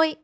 Oi,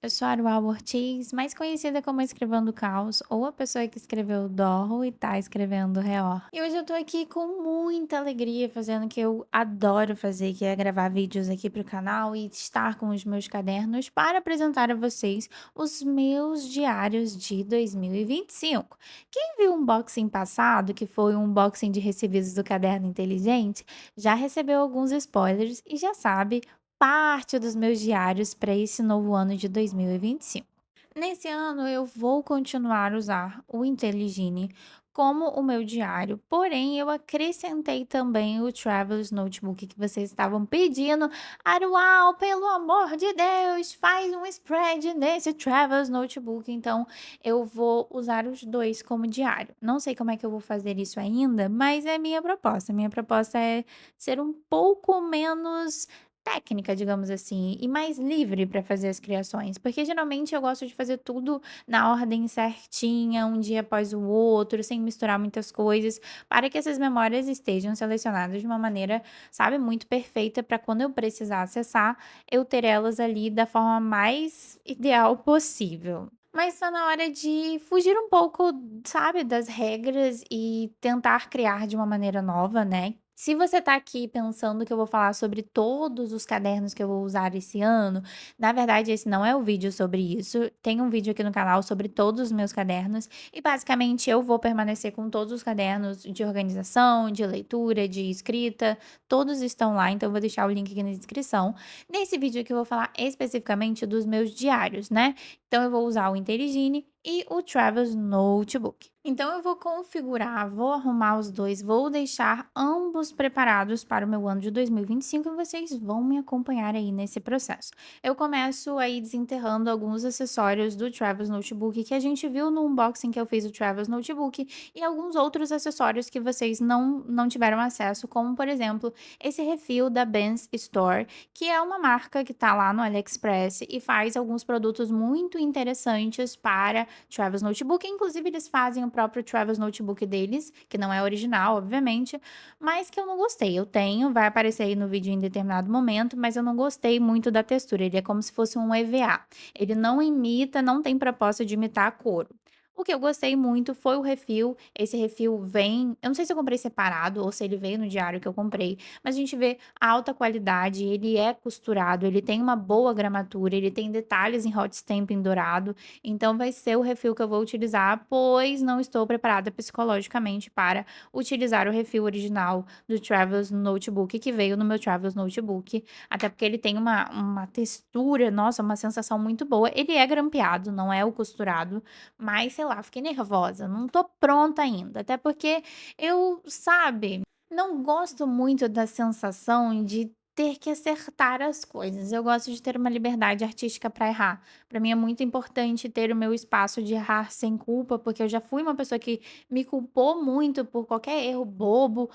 eu sou a Arual Ortiz, mais conhecida como Escrivando Caos, ou a pessoa que escreveu Dorro e tá escrevendo Reor. E hoje eu tô aqui com muita alegria fazendo o que eu adoro fazer, que é gravar vídeos aqui pro canal e estar com os meus cadernos para apresentar a vocês os meus diários de 2025. Quem viu o unboxing passado, que foi um unboxing de recibos do Caderno Inteligente, já recebeu alguns spoilers e já sabe parte dos meus diários para esse novo ano de 2025. Nesse ano, eu vou continuar a usar o Intelligine como o meu diário, porém eu acrescentei também o Traveler's Notebook que vocês estavam pedindo. Arual, pelo amor de Deus, faz um spread nesse Traveler's Notebook. Então eu vou usar os dois como diário. Não sei como é que eu vou fazer isso ainda, mas é minha proposta. Minha proposta é ser um pouco menos técnica, digamos assim, e mais livre para fazer as criações, porque geralmente eu gosto de fazer tudo na ordem certinha, um dia após o outro, sem misturar muitas coisas, para que essas memórias estejam selecionadas de uma maneira, sabe, muito perfeita para quando eu precisar acessar, eu ter elas ali da forma mais ideal possível. Mas está na hora de fugir um pouco, sabe, das regras e tentar criar de uma maneira nova, né? Se você tá aqui pensando que eu vou falar sobre todos os cadernos que eu vou usar esse ano, na verdade esse não é o vídeo sobre isso. Tem um vídeo aqui no canal sobre todos os meus cadernos e basicamente eu vou permanecer com todos os cadernos de organização, de leitura, de escrita, todos estão lá, então eu vou deixar o link aqui na descrição. Nesse vídeo aqui eu vou falar especificamente dos meus diários, né? Então eu vou usar o Intelligine e o Travel's Notebook. Então eu vou configurar, vou arrumar os dois, vou deixar ambos preparados para o meu ano de 2025 e vocês vão me acompanhar aí nesse processo. Eu começo aí desenterrando alguns acessórios do Travel's Notebook que a gente viu no unboxing que eu fiz do Travel's Notebook e alguns outros acessórios que vocês não tiveram acesso, como por exemplo esse refil da Ben's Store, que é uma marca que está lá no AliExpress e faz alguns produtos muito interessantes para Travel's Notebook. Inclusive, eles fazem o próprio Travel's Notebook deles, que não é original, obviamente, mas que eu não gostei. Eu tenho, vai aparecer aí no vídeo em determinado momento, mas eu não gostei muito da textura. Ele é como se fosse um EVA. Ele não imita, não tem proposta de imitar couro. O que eu gostei muito foi o refil. Esse refil vem, eu não sei se eu comprei separado ou se ele veio no diário que eu comprei, mas a gente vê alta qualidade, ele é costurado, ele tem uma boa gramatura, ele tem detalhes em hot stamping dourado, então vai ser o refil que eu vou utilizar, pois não estou preparada psicologicamente para utilizar o refil original do Travel's Notebook que veio no meu Travel's Notebook, até porque ele tem uma textura, nossa, uma sensação muito boa. Ele é grampeado, não é o costurado, mas sei lá, fiquei nervosa, não tô pronta ainda, até porque eu, sabe, não gosto muito da sensação de ter que acertar as coisas. Eu gosto de ter uma liberdade artística para errar. Para mim é muito importante ter o meu espaço de errar sem culpa, porque eu já fui uma pessoa que me culpou muito por qualquer erro bobo.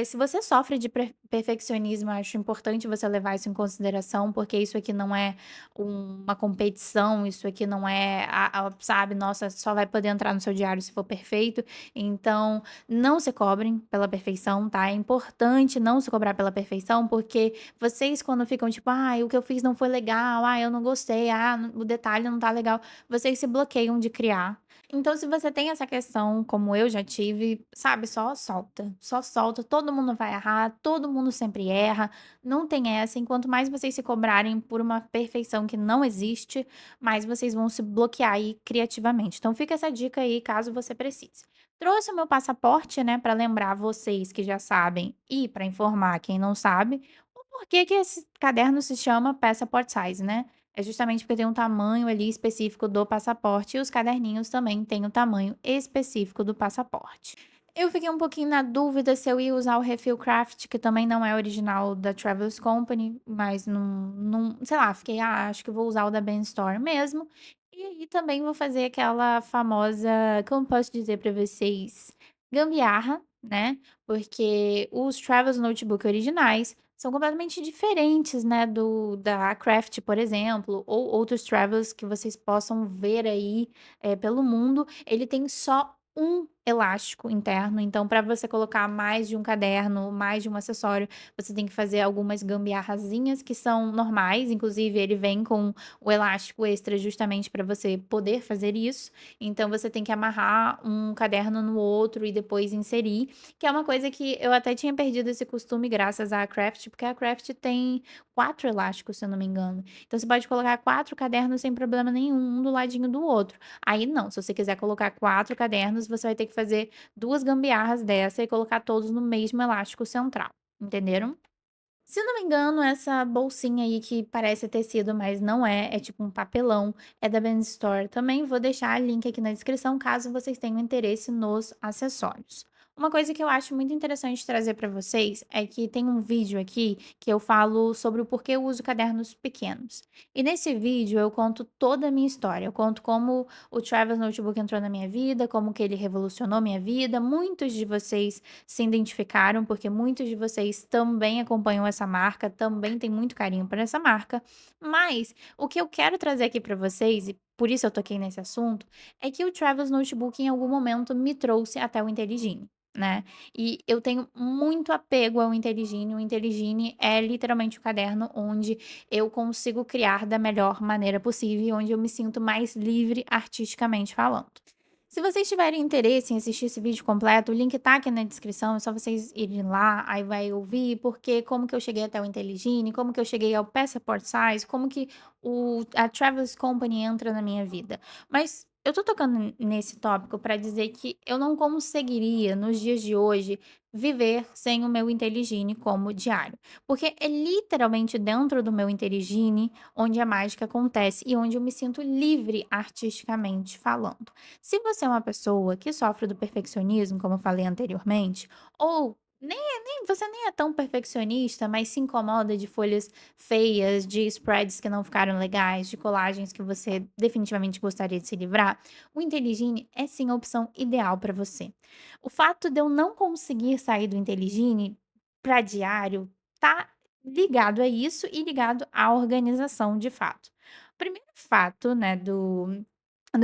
Se você sofre de perfeccionismo, eu acho importante você levar isso em consideração, porque isso aqui não é uma competição, isso aqui não é, sabe, nossa, só vai poder entrar no seu diário se for perfeito. Então, não se cobrem pela perfeição, tá? É importante não se cobrar pela perfeição, porque vocês quando ficam tipo: ah, o que eu fiz não foi legal, ah, eu não gostei, ah, o detalhe não tá legal", vocês se bloqueiam de criar. Então se você tem essa questão, como eu já tive, sabe, só solta, todo mundo vai errar, todo mundo sempre erra, não tem essa, enquanto mais vocês se cobrarem por uma perfeição que não existe, mais vocês vão se bloquear aí criativamente. Então fica essa dica aí caso você precise. Trouxe o meu passaporte, né, para lembrar vocês que já sabem e para informar quem não sabe, o porquê que esse caderno se chama Passport Size, né. É justamente porque tem um tamanho ali específico do passaporte e os caderninhos também têm o tamanho específico do passaporte. Eu fiquei um pouquinho na dúvida se eu ia usar o Refill Craft, que também não é original da Travelers Company, mas não sei lá, fiquei: "Ah, acho que vou usar o da Ben Store mesmo". E aí também vou fazer aquela famosa, como posso dizer pra vocês, gambiarra, né, porque os Travelers Notebook originais são completamente diferentes, né, da Craft, por exemplo, ou outros Travelers que vocês possam ver aí, pelo mundo. Ele tem só um elástico interno, então para você colocar mais de um caderno, mais de um acessório, você tem que fazer algumas gambiarrazinhas que são normais, inclusive ele vem com o elástico extra justamente para você poder fazer isso. Então você tem que amarrar um caderno no outro e depois inserir, que é uma coisa que eu até tinha perdido esse costume graças à Craft, porque a Craft tem 4 elásticos, se eu não me engano. Então você pode colocar 4 cadernos sem problema nenhum, um do ladinho do outro. Aí não, se você quiser colocar 4 cadernos, você vai ter que fazer 2 gambiarras dessa e colocar todos no mesmo elástico central, entenderam? Se eu não me engano, essa bolsinha aí que parece tecido, mas não é, é tipo um papelão, é da Ben Store. Também vou deixar link aqui na descrição caso vocês tenham interesse nos acessórios. Uma coisa que eu acho muito interessante trazer para vocês é que tem um vídeo aqui que eu falo sobre o porquê eu uso cadernos pequenos. E nesse vídeo eu conto toda a minha história. Eu conto como o Travel Notebook entrou na minha vida, como que ele revolucionou minha vida. Muitos de vocês se identificaram, porque muitos de vocês também acompanham essa marca, também têm muito carinho por essa marca. Mas o que eu quero trazer aqui para vocês, e por isso eu toquei nesse assunto, é que o Travel's Notebook em algum momento me trouxe até o Intelligine. Né? E eu tenho muito apego ao Intelligine. O Intelligine é literalmente o caderno onde eu consigo criar da melhor maneira possível e onde eu me sinto mais livre artisticamente falando. Se vocês tiverem interesse em assistir esse vídeo completo, o link tá aqui na descrição, é só vocês irem lá, aí vai ouvir porque como que eu cheguei até o Intelligine, como que eu cheguei ao Passport Size, como que a Travelers Company entra na minha vida. Mas eu tô tocando nesse tópico para dizer que eu não conseguiria, nos dias de hoje, viver sem o meu Intelligine como diário. Porque é literalmente dentro do meu Intelligine onde a mágica acontece e onde eu me sinto livre artisticamente falando. Se você é uma pessoa que sofre do perfeccionismo, como eu falei anteriormente, ou você nem é tão perfeccionista, mas se incomoda de folhas feias, de spreads que não ficaram legais, de colagens que você definitivamente gostaria de se livrar, o Intelligine é sim a opção ideal para você. O fato de eu não conseguir sair do Intelligine para diário tá ligado a isso e ligado à organização de fato. O primeiro fato, né, do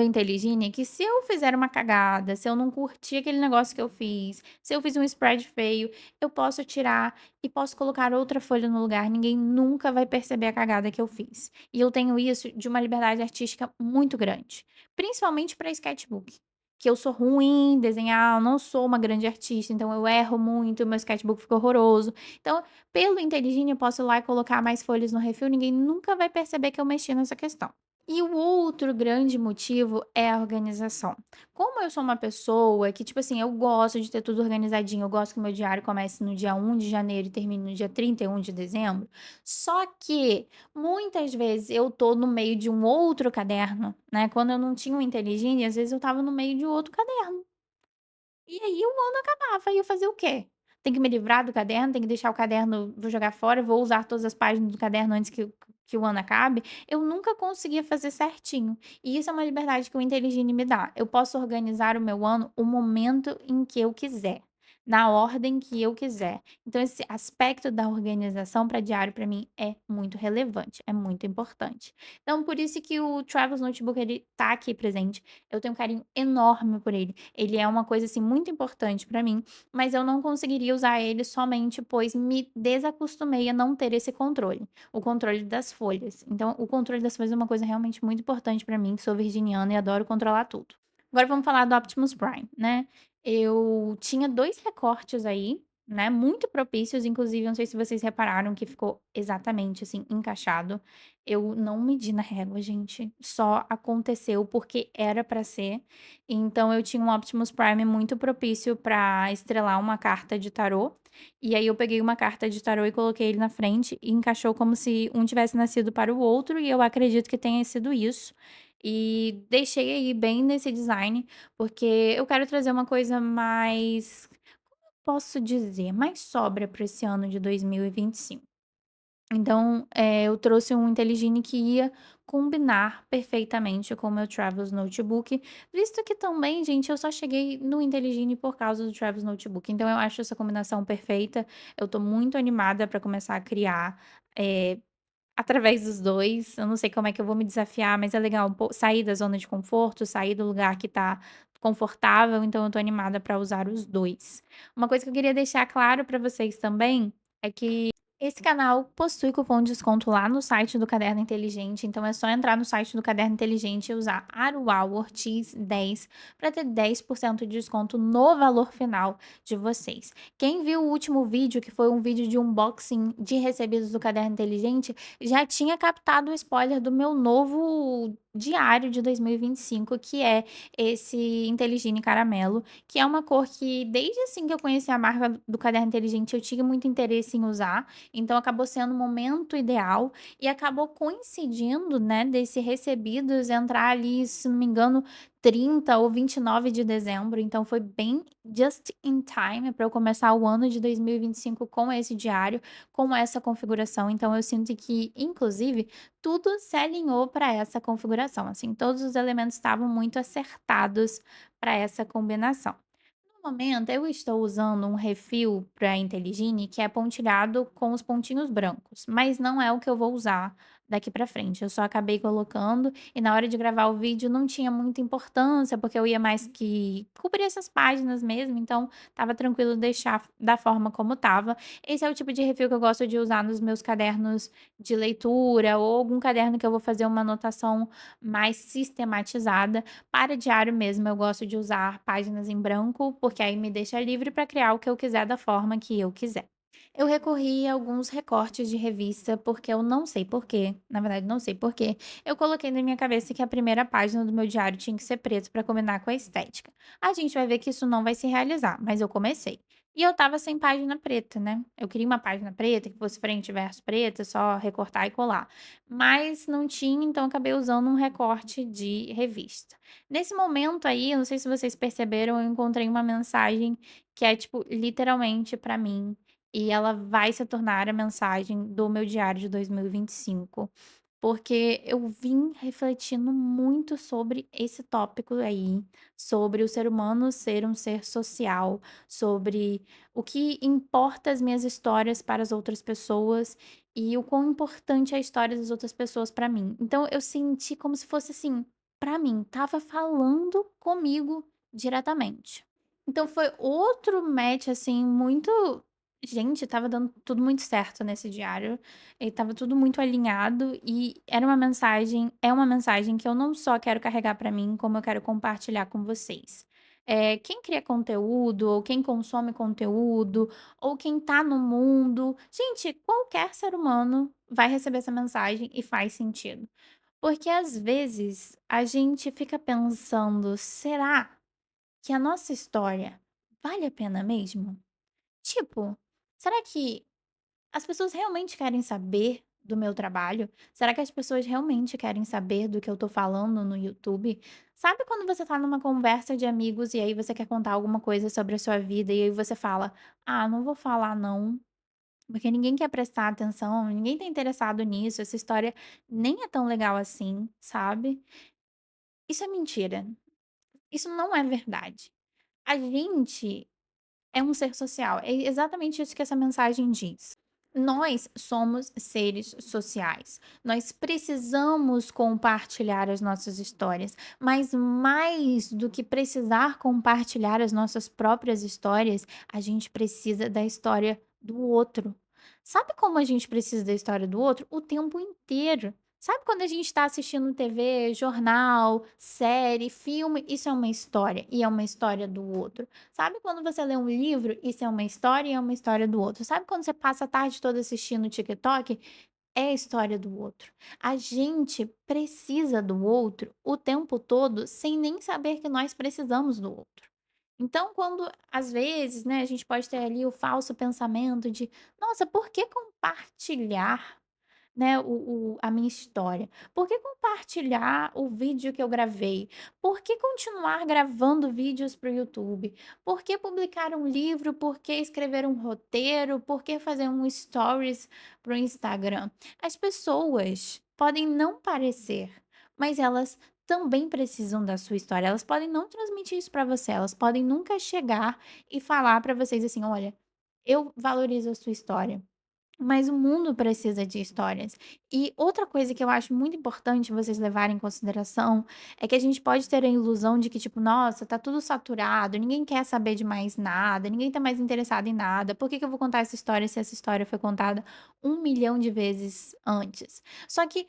Intelligine é que se eu fizer uma cagada, se eu não curtir aquele negócio que eu fiz, se eu fiz um spread feio, eu posso tirar e posso colocar outra folha no lugar, ninguém nunca vai perceber a cagada que eu fiz. E eu tenho isso de uma liberdade artística muito grande, principalmente para sketchbook. Que eu sou ruim em desenhar, eu não sou uma grande artista, então eu erro muito, meu sketchbook fica horroroso. Então, pelo Intelligine, eu posso ir lá e colocar mais folhas no refil, ninguém nunca vai perceber que eu mexi nessa questão. E o outro grande motivo é a organização. Como eu sou uma pessoa que, tipo assim, eu gosto de ter tudo organizadinho, eu gosto que o meu diário comece no dia 1 de janeiro e termine no dia 31 de dezembro, só que muitas vezes eu tô no meio de um outro caderno, né? Quando eu não tinha o Intelligine, às vezes eu tava no meio de outro caderno. E aí o ano acabava, e eu fazia o quê? Tem que me livrar do caderno, tem que deixar o caderno, vou jogar fora, vou usar todas as páginas do caderno antes que o ano acabe. Eu nunca conseguia fazer certinho. E isso é uma liberdade que o Intelligine me dá. Eu posso organizar o meu ano o momento em que eu quiser, na ordem que eu quiser. Então esse aspecto da organização para diário para mim é muito relevante, é muito importante. Então por isso que o Travel's Notebook ele tá aqui presente. Eu tenho um carinho enorme por ele. Ele é uma coisa, assim, muito importante pra mim, mas eu não conseguiria usar ele somente pois me desacostumei a não ter esse controle, o controle das folhas. Então, o controle das folhas é uma coisa realmente muito importante pra mim, que sou virginiana e adoro controlar tudo. Agora vamos falar do Optimus Prime, né. Eu tinha 2 recortes aí, né, muito propícios, inclusive, eu não sei se vocês repararam que ficou exatamente, assim, encaixado. Eu não medi na régua, gente, só aconteceu porque era pra ser. Então eu tinha um Optimus Prime muito propício pra estrelar uma carta de tarô, e aí eu peguei uma carta de tarô e coloquei ele na frente e encaixou como se um tivesse nascido para o outro, e eu acredito que tenha sido isso. E deixei aí bem nesse design, porque eu quero trazer uma coisa mais, posso dizer, mais sóbria para esse ano de 2025. Então, eu trouxe um Intelligine que ia combinar perfeitamente com o meu Travels Notebook, visto que também, gente, eu só cheguei no Intelligine por causa do Travels Notebook. Então eu acho essa combinação perfeita, eu tô muito animada para começar a criar, eh, através dos 2. Eu não sei como é que eu vou me desafiar, mas é legal sair da zona de conforto, sair do lugar que tá confortável, então eu tô animada para usar os 2. Uma coisa que eu queria deixar claro para vocês também, é que esse canal possui cupom de desconto lá no site do Caderno Inteligente, então é só entrar no site do Caderno Inteligente e usar Arual Ortiz 10 para ter 10% de desconto no valor final de vocês. Quem viu o último vídeo, que foi um vídeo de unboxing de recebidos do Caderno Inteligente, já tinha captado o spoiler do meu novo diário de 2025, que é esse Inteligine Caramelo, que é uma cor que desde assim que eu conheci a marca do Caderno Inteligente eu tinha muito interesse em usar, então acabou sendo o momento ideal e acabou coincidindo, né, desse recebidos entrar ali, se não me engano, 30 ou 29 de dezembro, então foi bem just in time para eu começar o ano de 2025 com esse diário, com essa configuração. Então eu sinto que, inclusive, tudo se alinhou para essa configuração, assim, todos os elementos estavam muito acertados para essa combinação. No momento, eu estou usando um refil para Inteligine que é pontilhado com os pontinhos brancos, mas não é o que eu vou usar daqui para frente. Eu só acabei colocando e na hora de gravar o vídeo não tinha muita importância, porque eu ia mais que cobrir essas páginas mesmo, então estava tranquilo deixar da forma como estava. Esse é o tipo de refil que eu gosto de usar nos meus cadernos de leitura ou algum caderno que eu vou fazer uma anotação mais sistematizada. Para diário mesmo, eu gosto de usar páginas em branco, porque aí me deixa livre para criar o que eu quiser da forma que eu quiser. Eu recorri a alguns recortes de revista, porque eu não sei porquê, na verdade não sei porquê, eu coloquei na minha cabeça que a primeira página do meu diário tinha que ser preto para combinar com a estética. A gente vai ver que isso não vai se realizar, mas eu comecei. E eu tava sem página preta, né? Eu queria uma página preta, que fosse frente e verso preta, só recortar e colar. Mas não tinha, então eu acabei usando um recorte de revista. Nesse momento aí, eu não sei se vocês perceberam, eu encontrei uma mensagem que é, tipo, literalmente para mim e ela vai se tornar a mensagem do meu diário de 2025, porque eu vim refletindo muito sobre esse tópico aí, sobre o ser humano ser um ser social, sobre o que importa as minhas histórias para as outras pessoas e o quão importante é a história das outras pessoas para mim. Então eu senti como se fosse assim, para mim, tava falando comigo diretamente. Então foi outro match assim muito. Gente, estava dando tudo muito certo nesse diário, e estava tudo muito alinhado e era uma mensagem é uma mensagem que eu não só quero carregar para mim, como eu quero compartilhar com vocês. Quem cria conteúdo, ou quem consome conteúdo, ou quem tá no mundo, gente, qualquer ser humano vai receber essa mensagem e faz sentido. Porque às vezes a gente fica pensando: "Será que a nossa história vale a pena mesmo?" Tipo, será que as pessoas realmente querem saber do meu trabalho? Será que as pessoas realmente querem saber do que eu tô falando no YouTube? Sabe quando você tá numa conversa de amigos e aí você quer contar alguma coisa sobre a sua vida e aí você fala: "Ah, não vou falar não, porque ninguém quer prestar atenção, ninguém tá interessado nisso, essa história nem é tão legal assim", sabe? Isso é mentira. Isso não é verdade. A gente é um ser social. É exatamente isso que essa mensagem diz. Nós somos seres sociais. Nós precisamos compartilhar as nossas histórias, mas mais do que precisar compartilhar as nossas próprias histórias, a gente precisa da história do outro. Sabe como a gente precisa da história do outro? O tempo inteiro. Sabe quando a gente está assistindo TV, jornal, série, filme? Isso é uma história e é uma história do outro. Sabe quando você lê um livro, isso é uma história e é uma história do outro. Sabe quando você passa a tarde toda assistindo TikTok? É a história do outro. A gente precisa do outro o tempo todo sem nem saber que nós precisamos do outro. Então, quando às vezes, né, a gente pode ter ali o falso pensamento de: "Nossa, por que compartilhar né, a minha história. Por que compartilhar o vídeo que eu gravei? Por que continuar gravando vídeos para o YouTube? Por que publicar um livro? Por que escrever um roteiro? Por que fazer um stories para o Instagram? As pessoas podem não parecer, mas elas também precisam da sua história. Elas podem não transmitir isso para você, elas podem nunca chegar e falar para vocês assim: "Olha, eu valorizo a sua história. Mas o mundo precisa de histórias. E outra coisa que eu acho muito importante vocês levarem em consideração, é que a gente pode ter a ilusão de que tipo: "Nossa, tá tudo saturado, ninguém quer saber de mais nada, ninguém tá mais interessado em nada, por que que eu vou contar essa história se essa história foi contada 1 milhão de vezes antes?". Só que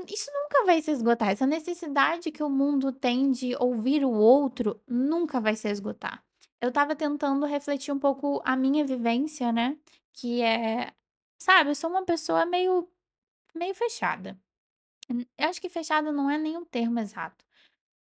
isso nunca vai se esgotar, essa necessidade que o mundo tem de ouvir o outro, nunca vai se esgotar. Eu estava tentando refletir um pouco a minha vivência, né, que é sabe, eu sou uma pessoa meio fechada. Eu acho que fechada não é nem o termo exato.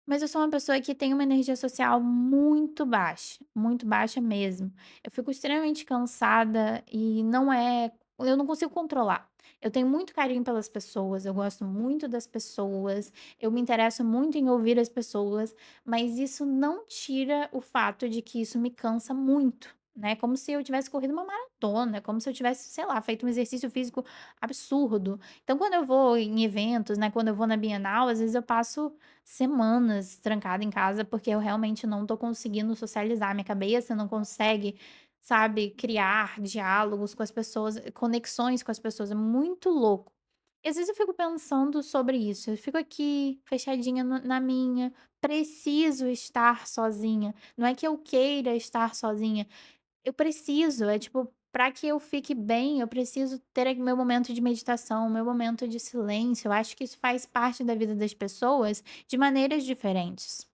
Mas eu sou uma pessoa que tem uma energia social muito baixa mesmo. Eu fico extremamente cansada e não é eu não consigo controlar. Eu tenho muito carinho pelas pessoas, eu gosto muito das pessoas, eu me interesso muito em ouvir as pessoas, mas isso não tira o fato de que isso me cansa muito, né, como se eu tivesse corrido uma maratona, como se eu tivesse, sei lá, feito um exercício físico absurdo. Então quando eu vou em eventos, né, quando eu vou na Bienal, às vezes eu passo semanas trancada em casa, porque eu realmente não tô conseguindo socializar, minha cabeça não consegue, sabe, criar diálogos com as pessoas, conexões com as pessoas, é muito louco. E às vezes eu fico pensando sobre isso, eu fico aqui fechadinha na minha, preciso estar sozinha, não é que eu queira estar sozinha, eu preciso, é tipo, para que eu fique bem, eu preciso ter meu momento de meditação, meu momento de silêncio. Eu acho que isso faz parte da vida das pessoas de maneiras diferentes.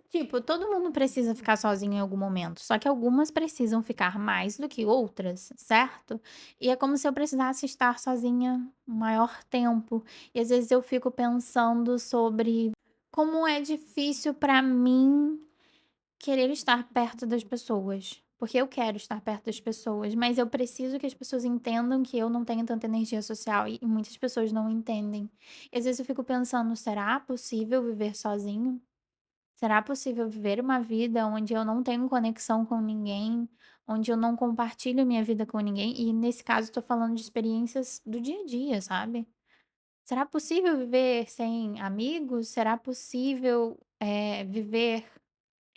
Tipo, todo mundo precisa ficar sozinho em algum momento, só que algumas precisam ficar mais do que outras, certo? E é como se eu precisasse estar sozinha um maior tempo. E às vezes eu fico pensando sobre como é difícil para mim querer estar perto das pessoas, porque eu quero estar perto das pessoas, mas eu preciso que as pessoas entendam que eu não tenho tanta energia social e muitas pessoas não entendem. E às vezes eu fico pensando: será possível viver sozinho? Será possível viver uma vida onde eu não tenho conexão com ninguém, onde eu não compartilho minha vida com ninguém? E nesse caso, estou falando de experiências do dia a dia, sabe? Será possível viver sem amigos? Será possível, viver,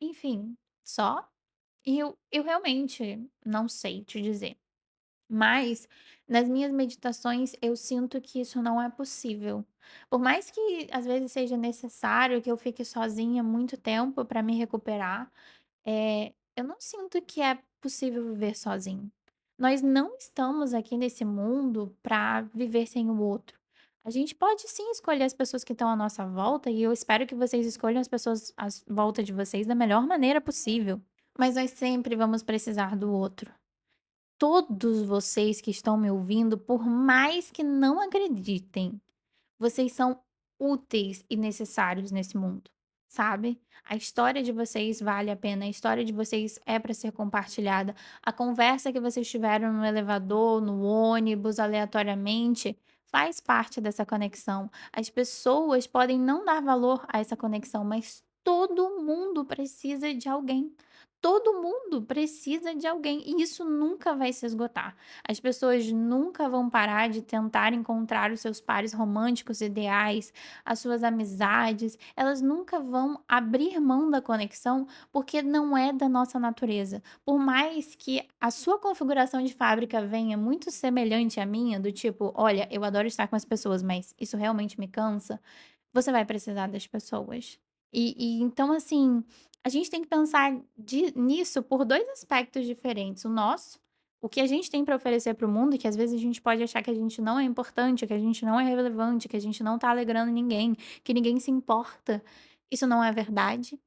enfim, só? E eu realmente não sei te dizer, mas nas minhas meditações eu sinto que isso não é possível. Por mais que às vezes seja necessário que eu fique sozinha muito tempo para me recuperar, eu não sinto que é possível viver sozinho. Nós não estamos aqui nesse mundo para viver sem o outro. A gente pode sim escolher as pessoas que estão à nossa volta e eu espero que vocês escolham as pessoas à volta de vocês da melhor maneira possível. Mas nós sempre vamos precisar do outro. Todos vocês que estão me ouvindo, por mais que não acreditem, vocês são úteis e necessários nesse mundo, sabe? A história de vocês vale a pena, a história de vocês é para ser compartilhada. A conversa que vocês tiveram no elevador, no ônibus, aleatoriamente, faz parte dessa conexão. As pessoas podem não dar valor a essa conexão, mas todo mundo precisa de alguém. Todo mundo precisa de alguém e isso nunca vai se esgotar. As pessoas nunca vão parar de tentar encontrar os seus pares românticos ideais, as suas amizades, elas nunca vão abrir mão da conexão, porque não é da nossa natureza. Por mais que a sua configuração de fábrica venha muito semelhante à minha, do tipo, olha, eu adoro estar com as pessoas, mas isso realmente me cansa, você vai precisar das pessoas. E então, assim, a gente tem que pensar nisso por dois aspectos diferentes. O nosso, o que a gente tem para oferecer para o mundo, que às vezes a gente pode achar que a gente não é importante, que a gente não é relevante, que a gente não tá alegrando ninguém, que ninguém se importa. Isso não é verdade,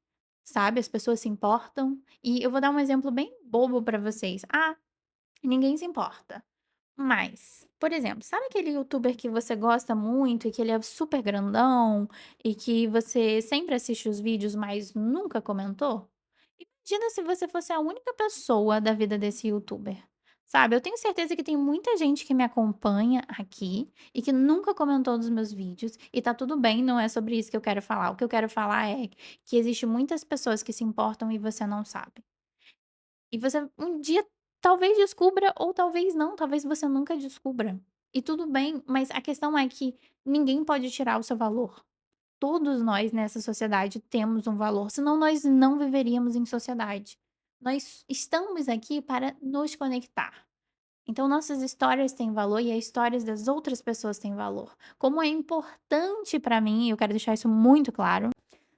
sabe? As pessoas se importam. E eu vou dar um exemplo bem bobo para vocês. Ah, ninguém se importa. Mas, por exemplo, sabe aquele youtuber que você gosta muito e que ele é super grandão e que você sempre assiste os vídeos, mas nunca comentou? Imagina se você fosse a única pessoa da vida desse youtuber. Sabe, eu tenho certeza que tem muita gente que me acompanha aqui e que nunca comentou nos meus vídeos, e tá tudo bem, não é sobre isso que eu quero falar. O que eu quero falar é que existe muitas pessoas que se importam e você não sabe. E você um dia talvez descubra ou talvez não, talvez você nunca descubra. E tudo bem, mas a questão é que ninguém pode tirar o seu valor. Todos nós nessa sociedade temos um valor, senão nós não viveríamos em sociedade. Nós estamos aqui para nos conectar. Então nossas histórias têm valor e as histórias das outras pessoas têm valor. Como é importante para mim, eu quero deixar isso muito claro,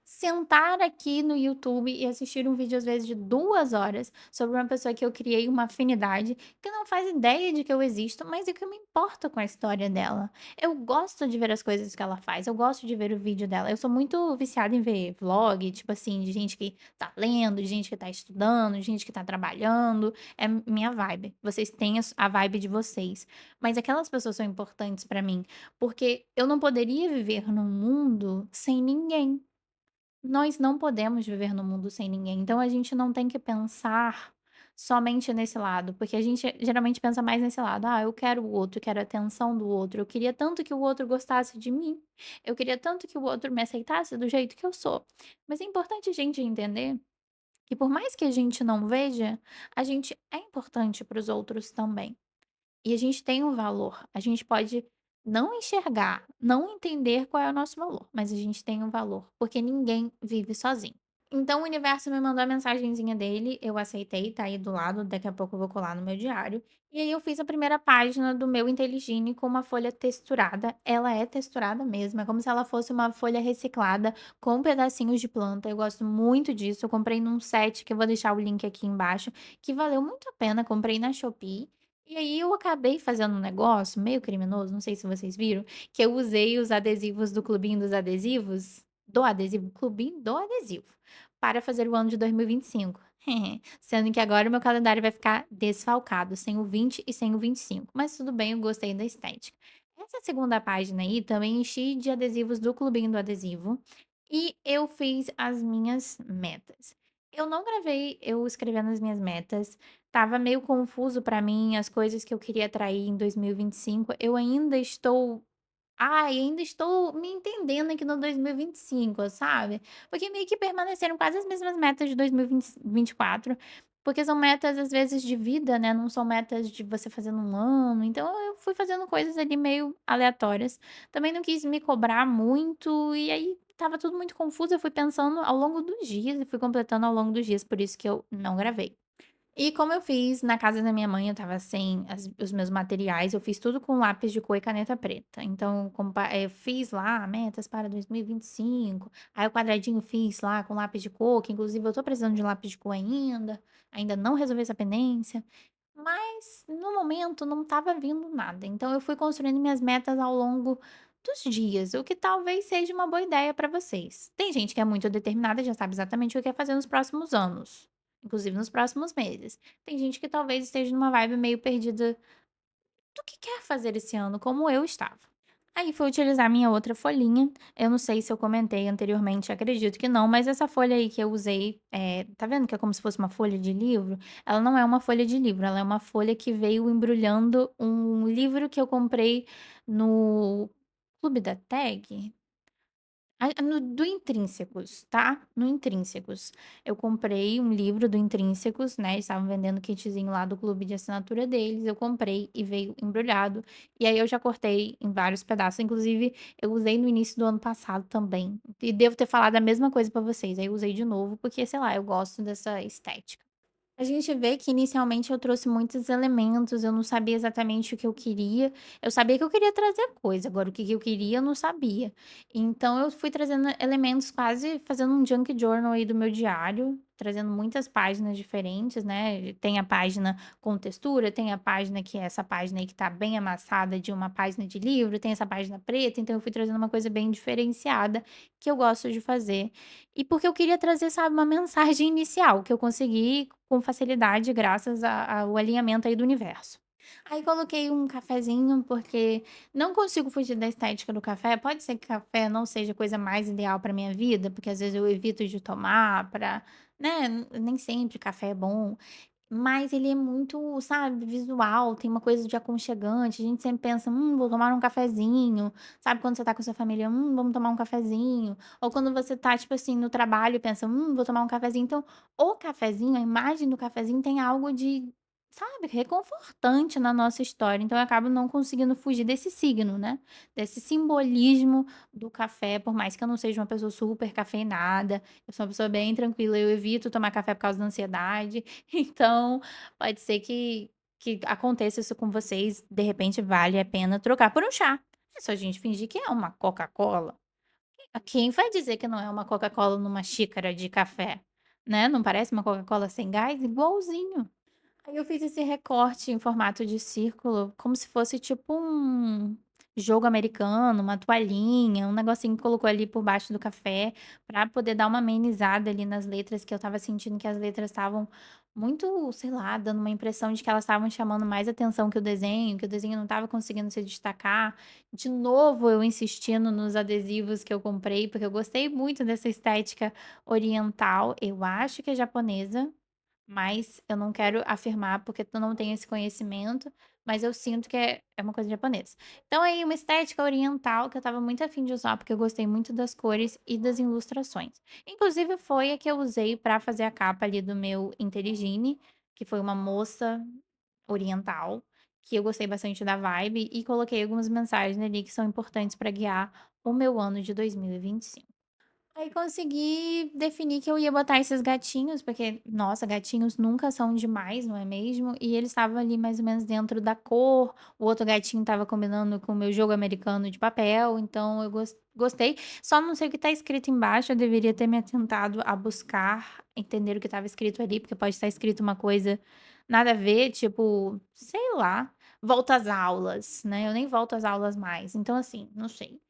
sentar aqui no YouTube e assistir um vídeo, às vezes, de 2 horas sobre uma pessoa que eu criei uma afinidade, que não faz ideia de que eu existo, mas é que eu me importo com a história dela. Eu gosto de ver as coisas que ela faz, eu gosto de ver o vídeo dela. Eu sou muito viciada em ver vlog, tipo assim, de gente que tá lendo, de gente que tá estudando, de gente que tá trabalhando. É minha vibe. Vocês têm a vibe de vocês. Mas aquelas pessoas são importantes pra mim, porque eu não poderia viver num mundo sem ninguém. Nós não podemos viver no mundo sem ninguém, então a gente não tem que pensar somente nesse lado, porque a gente geralmente pensa mais nesse lado: "Ah, eu quero o outro, eu quero a atenção do outro, eu queria tanto que o outro gostasse de mim, eu queria tanto que o outro me aceitasse do jeito que eu sou". Mas é importante a gente entender que por mais que a gente não veja, a gente é importante para os outros também. E a gente tem um valor. A gente pode não enxergar, não entender qual é o nosso valor, mas a gente tem um valor, porque ninguém vive sozinho. Então o universo me mandou a mensagenzinha dele, eu aceitei, tá aí do lado, daqui a pouco eu vou colar no meu diário. E aí eu fiz a primeira página do meu Intelligine com uma folha texturada. Ela é texturada mesmo, é como se ela fosse uma folha reciclada com pedacinhos de planta. Eu gosto muito disso. Eu comprei num set que eu vou deixar o link aqui embaixo, que valeu muito a pena. Comprei na Shopee. E aí eu acabei fazendo um negócio meio criminoso, não sei se vocês viram, que eu usei os adesivos do clubinho dos adesivos, do adesivo, clubinho do adesivo, para fazer o ano de 2025. Sendo que agora o meu calendário vai ficar desfalcado, sem o 20 e sem o 25. Mas tudo bem, eu gostei da estética. Essa segunda página aí também enchi de adesivos do clubinho do adesivo e eu fiz as minhas metas. Eu não gravei eu escrevendo as minhas metas, tava meio confuso pra mim as coisas que eu queria atrair em 2025. Eu ainda estou me entendendo aqui no 2025, sabe. Porque meio que permaneceram quase as mesmas metas de 2024, porque são metas, às vezes, de vida, né, não são metas de você fazer num ano, então eu fui fazendo coisas ali meio aleatórias. Também não quis me cobrar muito, e aí estava tudo muito confuso, eu fui pensando ao longo dos dias e fui completando ao longo dos dias, por isso que eu não gravei. E como eu fiz na casa da minha mãe, eu estava sem os meus materiais, eu fiz tudo com lápis de cor e caneta preta. Então, eu fiz lá metas para 2025, aí o quadradinho fiz lá com lápis de cor, que inclusive eu tô precisando de lápis de cor ainda não resolvi essa pendência, mas no momento não estava vindo nada. Então eu fui construindo minhas metas ao longo dos dias, o que talvez seja uma boa ideia para vocês. Tem gente que é muito determinada, já sabe exatamente o que quer fazer nos próximos anos. Inclusive nos próximos meses. Tem gente que talvez esteja numa vibe meio perdida do que quer fazer esse ano, como eu estava. Aí fui utilizar minha outra folhinha, eu não sei se eu comentei anteriormente, acredito que não, mas essa folha aí que eu usei, tá vendo que é como se fosse uma folha de livro? Ela não é uma folha de livro, ela é uma folha que veio embrulhando um livro que eu comprei no Clube da Tag? Do Intrínsecos, tá? No Intrínsecos. Eu comprei um livro do Intrínsecos, né, eles estavam vendendo kitzinho lá do clube de assinatura deles, eu comprei e veio embrulhado, e aí eu já cortei em vários pedaços, inclusive eu usei no início do ano passado também, e devo ter falado a mesma coisa pra vocês, aí eu usei de novo, porque sei lá, eu gosto dessa estética. A gente vê que inicialmente eu trouxe muitos elementos, eu não sabia exatamente o que eu queria. Eu sabia que eu queria trazer coisa, agora o que que eu queria eu não sabia. Então eu fui trazendo elementos, quase fazendo um junk journal aí do meu diário, trazendo muitas páginas diferentes, né? Tem a página com textura, tem a página que é essa página aí que tá bem amassada de uma página de livro, tem essa página preta, então eu fui trazendo uma coisa bem diferenciada que eu gosto de fazer. E porque eu queria trazer, sabe, uma mensagem inicial, que eu consegui com facilidade graças ao alinhamento aí do universo. Aí coloquei um cafezinho, porque não consigo fugir da estética do café. Pode ser que café não seja a coisa mais ideal para minha vida, porque às vezes eu evito de tomar para, né, nem sempre café é bom. Mas ele é muito, sabe, visual, tem uma coisa de aconchegante, a gente sempre pensa: vou tomar um cafezinho", sabe quando você tá com a sua família: vamos tomar um cafezinho", ou quando você tá, tipo assim, no trabalho e pensa: vou tomar um cafezinho", então, o cafezinho, a imagem do cafezinho tem algo de, sabe, reconfortante na nossa história, então eu acabo não conseguindo fugir desse signo, né, desse simbolismo do café, por mais que eu não seja uma pessoa super cafeinada, eu sou uma pessoa bem tranquila, eu evito tomar café por causa da ansiedade, então, pode ser que que aconteça isso com vocês, de repente vale a pena trocar por um chá. É só a gente fingir que é uma Coca-Cola. Quem vai dizer que não é uma Coca-Cola numa xícara de café, né, não parece uma Coca-Cola sem gás? Igualzinho. Aí eu fiz esse recorte em formato de círculo, como se fosse tipo um jogo americano, uma toalhinha, um negocinho que colocou ali por baixo do café, pra poder dar uma amenizada ali nas letras, que eu estava sentindo que as letras estavam muito, sei lá, dando uma impressão de que elas estavam chamando mais atenção que o desenho não estava conseguindo se destacar. De novo, eu insistindo nos adesivos que eu comprei, porque eu gostei muito dessa estética oriental, eu acho que é japonesa, mas eu não quero afirmar, porque eu não tenho esse conhecimento, mas eu sinto que é uma coisa japonesa. Então aí uma estética oriental que eu estava muito afim de usar, porque eu gostei muito das cores e das ilustrações. Inclusive foi a que eu usei para fazer a capa ali do meu Intelligine, que foi uma moça oriental, que eu gostei bastante da vibe e coloquei algumas mensagens ali que são importantes para guiar o meu ano de 2025. Aí consegui definir que eu ia botar esses gatinhos, porque, nossa, gatinhos nunca são demais, não é mesmo? E eles estavam ali mais ou menos dentro da cor, o outro gatinho estava combinando com o meu jogo americano de papel, então eu gostei. Só não sei o que está escrito embaixo, eu deveria ter me atentado a buscar, entender o que estava escrito ali, porque pode estar escrito uma coisa nada a ver, tipo, sei lá, volta às aulas, né? Eu nem volto às aulas mais, então assim, não sei.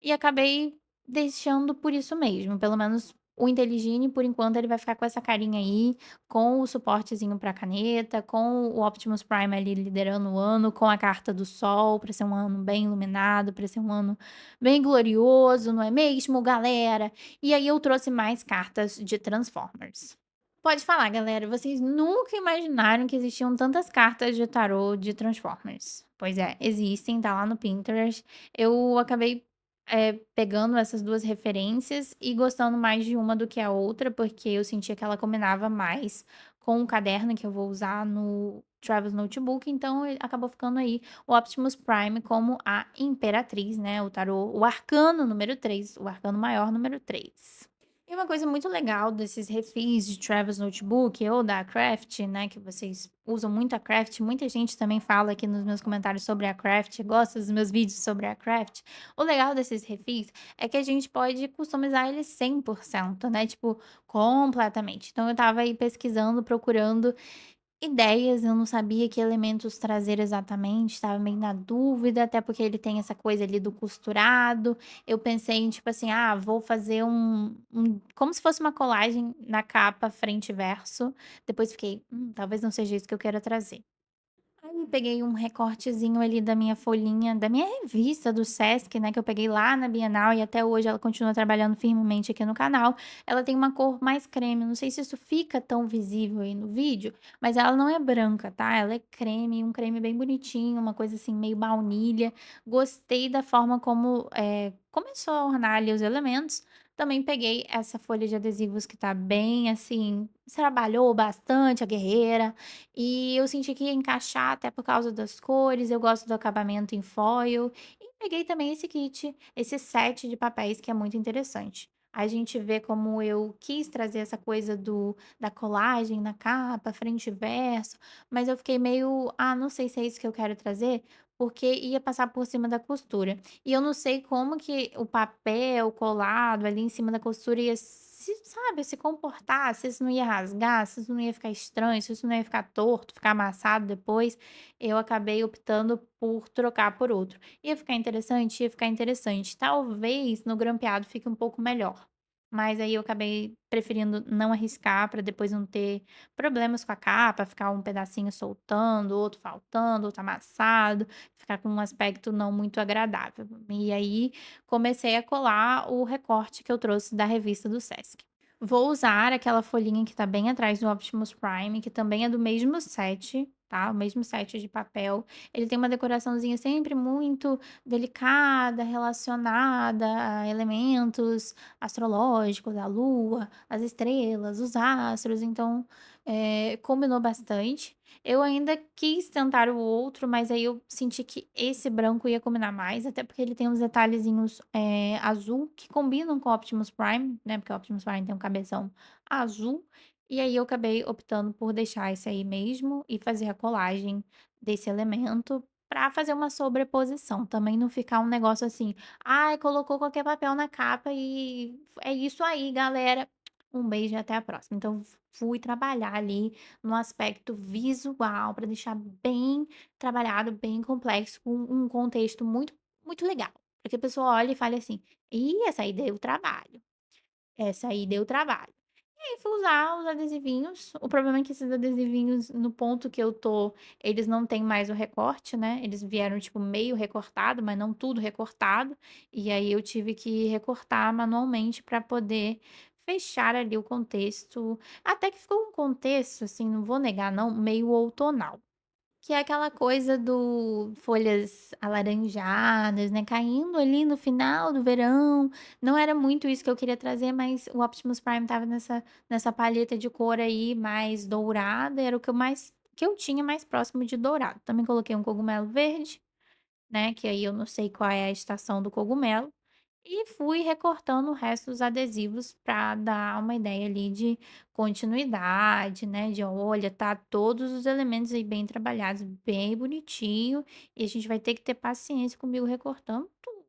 E acabei deixando por isso mesmo, pelo menos o Intelligine, por enquanto, ele vai ficar com essa carinha aí, com o suportezinho para caneta, com o Optimus Prime ali liderando o ano, com a carta do sol, para ser um ano bem iluminado, para ser um ano bem glorioso, não é mesmo, galera? E aí eu trouxe mais cartas de Transformers. Pode falar, galera. Vocês nunca imaginaram que existiam tantas cartas de tarô de Transformers. Pois é, existem, tá lá no Pinterest. Eu acabei, pegando essas 2 referências e gostando mais de uma do que a outra, porque eu sentia que ela combinava mais com o caderno que eu vou usar no Travel Notebook, então acabou ficando aí o Optimus Prime como a Imperatriz, né, o tarô, o arcano número 3, o arcano maior número 3. E uma coisa muito legal desses refis de Travis Notebook ou da Craft, né, que vocês usam muito a Craft, muita gente também fala aqui nos meus comentários sobre a Craft, gosta dos meus vídeos sobre a Craft. O legal desses refis é que a gente pode customizar eles 100%, né, tipo, completamente. Então eu estava aí pesquisando, procurando ideias, eu não sabia que elementos trazer exatamente, estava meio na dúvida, até porque ele tem essa coisa ali do costurado. Eu pensei em tipo assim: "Ah, vou fazer como se fosse uma colagem na capa frente e verso". Depois fiquei: talvez não seja isso que eu quero trazer". Aí peguei um recortezinho ali da minha folhinha, da minha revista do Sesc, né, que eu peguei lá na Bienal e até hoje ela continua trabalhando firmemente aqui no canal. Ela tem uma cor mais creme, não sei se isso fica tão visível aí no vídeo, mas ela não é branca, tá? Ela é creme, um creme bem bonitinho, uma coisa assim meio baunilha. Gostei da forma como começou a ornar ali os elementos. Também peguei essa folha de adesivos que tá bem assim, trabalhou bastante a guerreira. E eu senti que ia encaixar até por causa das cores, eu gosto do acabamento em foil. E peguei também esse kit, esse set de papéis que é muito interessante. A gente vê como eu quis trazer essa coisa da colagem na capa, frente e verso, mas eu fiquei meio, não sei se é isso que eu quero trazer, porque ia passar por cima da costura. E eu não sei como que o papel colado ali em cima da costura ia sabe, se comportar, se isso não ia rasgar, se isso não ia ficar estranho, se isso não ia ficar torto, ficar amassado depois, eu acabei optando por trocar por outro. Ia ficar interessante? Ia ficar interessante. Talvez no grampeado fique um pouco melhor. Mas aí eu acabei preferindo não arriscar para depois não ter problemas com a capa, ficar um pedacinho soltando, outro faltando, outro amassado, ficar com um aspecto não muito agradável. E aí comecei a colar o recorte que eu trouxe da revista do Sesc. Vou usar aquela folhinha que tá bem atrás do Optimus Prime, que também é do mesmo set, tá? O mesmo set de papel. Ele tem uma decoraçãozinha sempre muito delicada, relacionada a elementos astrológicos, a lua, as estrelas, os astros, então combinou bastante. Eu ainda quis tentar o outro, mas aí eu senti que esse branco ia combinar mais, até porque ele tem uns detalhezinhos, azul que combinam com o Optimus Prime, né, porque o Optimus Prime tem um cabeção azul, E aí eu acabei optando por deixar esse aí mesmo e fazer a colagem desse elemento para fazer uma sobreposição, também não ficar um negócio assim: "Ai, colocou qualquer papel na capa e é isso aí, galera. Um beijo e até a próxima". Então fui trabalhar ali no aspecto visual para deixar bem trabalhado, bem complexo, com um contexto muito legal, para que a pessoa olhe e fale assim: "Ih, essa aí deu trabalho, essa aí deu trabalho". E aí fui usar os adesivinhos, o problema é que esses adesivinhos, no ponto que eu tô, eles não têm mais o recorte, né, eles vieram, tipo, meio recortado, mas não tudo recortado, e aí eu tive que recortar manualmente para poder fechar ali o contexto, até que ficou um contexto, assim, não vou negar não, meio outonal. Que é aquela coisa do folhas alaranjadas, né, caindo ali no final do verão. Não era muito isso que eu queria trazer, mas o Optimus Prime estava nessa paleta de cor aí mais dourada, era o que eu tinha mais próximo de dourado. Também coloquei um cogumelo verde, né, que aí eu não sei qual é a estação do cogumelo, e fui recortando o resto dos adesivos para dar uma ideia ali de continuidade, né, de olha, tá todos os elementos aí bem trabalhados, bem bonitinho, e a gente vai ter que ter paciência comigo recortando tudo.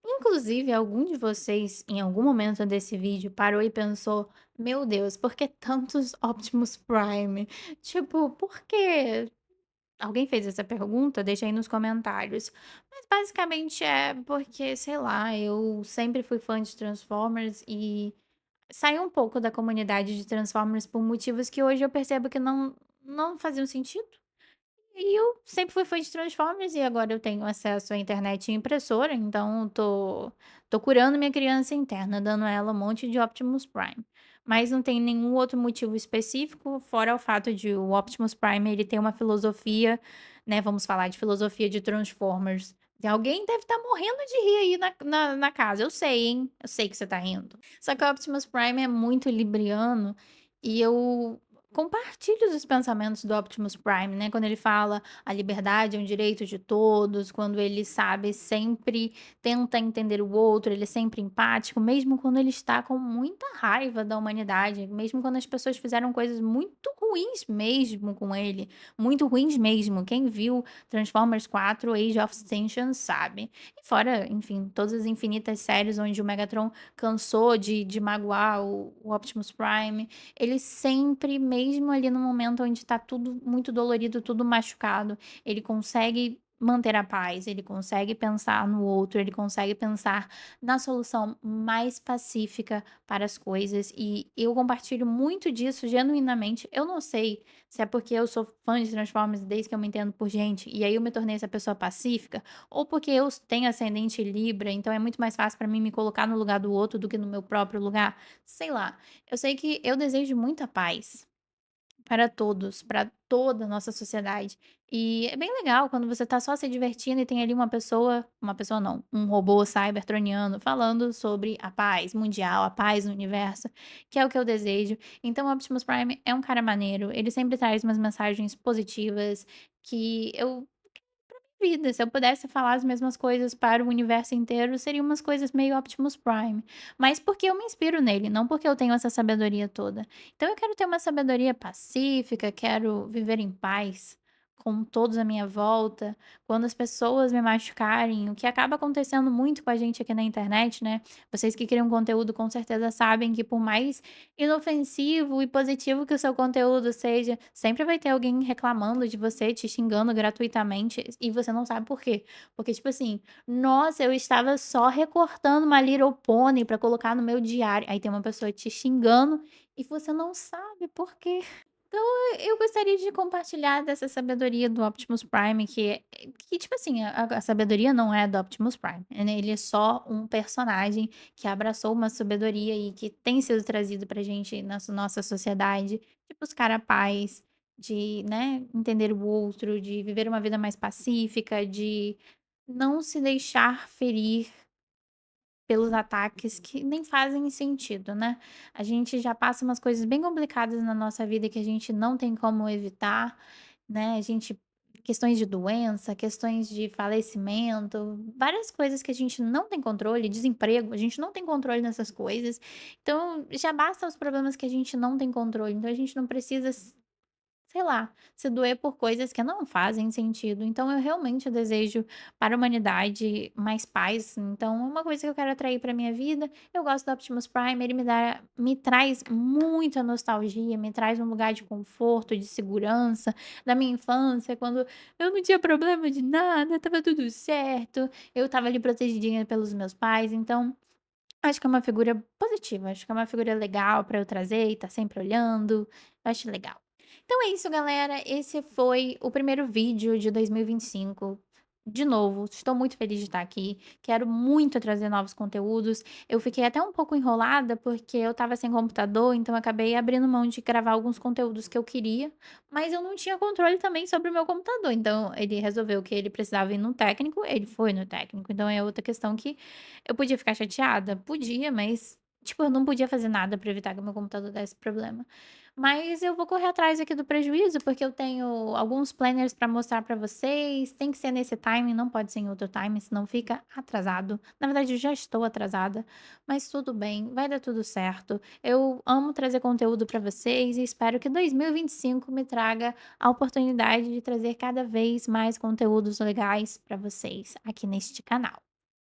Inclusive, algum de vocês, em algum momento desse vídeo, parou e pensou: "Meu Deus, por que tantos Optimus Prime? Tipo, por quê?" Alguém fez essa pergunta? Deixa aí nos comentários. Mas basicamente é porque, sei lá, eu sempre fui fã de Transformers e saí um pouco da comunidade de Transformers por motivos que hoje eu percebo que não faziam sentido. E eu sempre fui fã de Transformers e agora eu tenho acesso à internet e impressora, então tô curando minha criança interna, dando a ela um monte de Optimus Prime. Mas não tem nenhum outro motivo específico, fora o fato de o Optimus Prime ele tem uma filosofia, né, vamos falar de filosofia de Transformers. E alguém deve estar morrendo de rir aí na casa, eu sei, hein, eu sei que você tá rindo. Só que o Optimus Prime é muito libriano e eu compartilho dos pensamentos do Optimus Prime, né, quando ele fala: "A liberdade é um direito de todos", quando ele sabe sempre tenta entender o outro, ele é sempre empático, mesmo quando ele está com muita raiva da humanidade, mesmo quando as pessoas fizeram coisas muito ruins mesmo com ele, muito ruins mesmo. Quem viu Transformers 4: Age of Extinction sabe. E fora, enfim, todas as infinitas séries onde o Megatron cansou de magoar o Optimus Prime, ele sempre, mesmo ali no momento onde tá tudo muito dolorido, tudo machucado, ele consegue manter a paz, ele consegue pensar no outro, ele consegue pensar na solução mais pacífica para as coisas, e eu compartilho muito disso genuinamente. Eu não sei se é porque eu sou fã de Transformers desde que eu me entendo por gente, e aí eu me tornei essa pessoa pacífica, ou porque eu tenho ascendente Libra, então é muito mais fácil para mim me colocar no lugar do outro do que no meu próprio lugar, sei lá. Eu sei que eu desejo muita paz para todos, para toda a nossa sociedade. E é bem legal quando você tá só se divertindo e tem ali uma pessoa não, um robô cybertroniano falando sobre a paz mundial, a paz no universo, que é o que eu desejo. Então o Optimus Prime é um cara maneiro, ele sempre traz umas mensagens positivas que eu vida. Se eu pudesse falar as mesmas coisas para o universo inteiro, seriam umas coisas meio Optimus Prime. Mas porque eu me inspiro nele, não porque eu tenho essa sabedoria toda. Então eu quero ter uma sabedoria pacífica, quero viver em paz com todos à minha volta. Quando as pessoas me machucarem, o que acaba acontecendo muito com a gente aqui na internet, né? Vocês que criam conteúdo com certeza sabem que por mais inofensivo e positivo que o seu conteúdo seja, sempre vai ter alguém reclamando de você, te xingando gratuitamente e você não sabe por quê. Porque, tipo assim, nossa, eu estava só recortando uma Little Pony pra colocar no meu diário. Aí tem uma pessoa te xingando e você não sabe por quê. Então, eu gostaria de compartilhar dessa sabedoria do Optimus Prime, que tipo assim, a sabedoria não é do Optimus Prime, né, ele é só um personagem que abraçou uma sabedoria e que tem sido trazido pra gente na nossa sociedade, de buscar a paz, de, né, entender o outro, de viver uma vida mais pacífica, de não se deixar ferir pelos ataques que nem fazem sentido, né. A gente já passa umas coisas bem complicadas na nossa vida que a gente não tem como evitar, né, a gente questões de doença, questões de falecimento, várias coisas que a gente não tem controle, desemprego, a gente não tem controle nessas coisas. Então, já basta os problemas que a gente não tem controle, então a gente não precisa sei lá, se doer por coisas que não fazem sentido. Então eu realmente desejo para a humanidade mais paz, então é uma coisa que eu quero atrair para minha vida. Eu gosto do Optimus Prime, ele me traz muita nostalgia, me traz um lugar de conforto, de segurança, da minha infância, quando eu não tinha problema de nada, estava tudo certo, eu estava ali protegidinha pelos meus pais, então acho que é uma figura positiva, acho que é uma figura legal pra eu trazer e estar sempre olhando, eu acho legal. Então é isso galera, esse foi o primeiro vídeo de 2025. De novo, estou muito feliz de estar aqui, quero muito trazer novos conteúdos. Eu fiquei até um pouco enrolada, porque eu estava sem computador, então eu acabei abrindo mão de gravar alguns conteúdos que eu queria, mas eu não tinha controle também sobre o meu computador, então ele resolveu que ele precisava ir no técnico, ele foi no técnico, então é outra questão que eu podia ficar chateada? Podia, mas, tipo, eu não podia fazer nada pra evitar que o meu computador desse problema. Mas eu vou correr atrás aqui do prejuízo, porque eu tenho alguns planners pra mostrar pra vocês. Tem que ser nesse timing, não pode ser em outro timing, senão fica atrasado. Na verdade, eu já estou atrasada, mas tudo bem, vai dar tudo certo. Eu amo trazer conteúdo pra vocês e espero que 2025 me traga a oportunidade de trazer cada vez mais conteúdos legais pra vocês aqui neste canal.